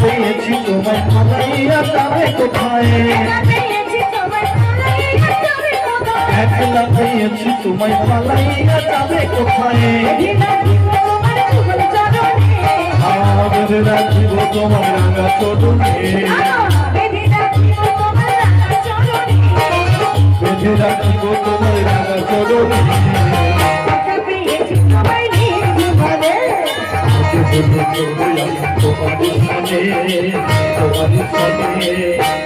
পেয়েছি তোমায় পালাইয়া যাবে কোথায়, একলা পেয়েছি তোমায় পালাইয়া যাবে কোথায়, বেঁধে রাখিব তোমার রাঙা চরণে, বেঁধে রাখিব তোমার রাঙা চরণে,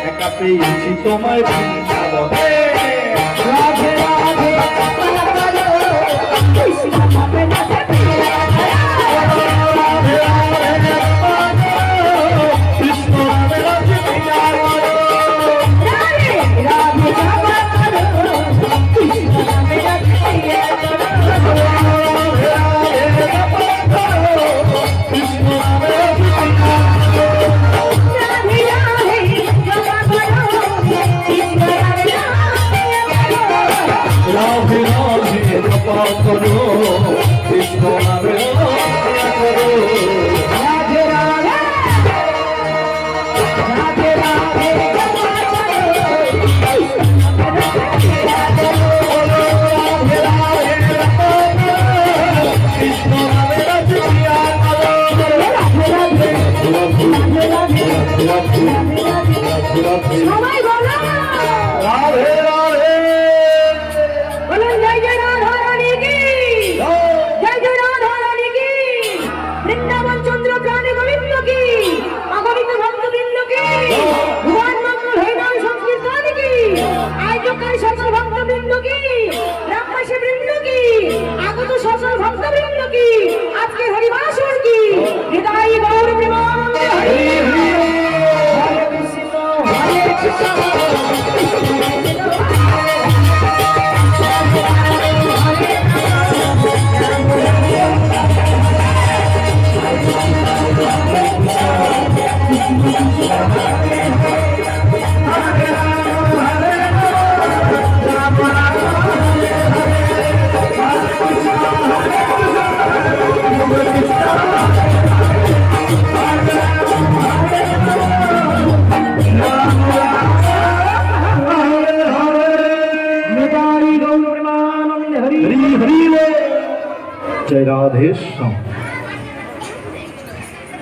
একা পেয়েছি তোমায় বৃন্দাবনে। রাধে রাধে কৃষ্ণ রাধে রাধে আজকে হরিবাসর কি হৃদয় গৌর প্রেমানন্দে হরি হরে কৃষ্ণ হরে কৃষ্ণ जय राधे श्याम।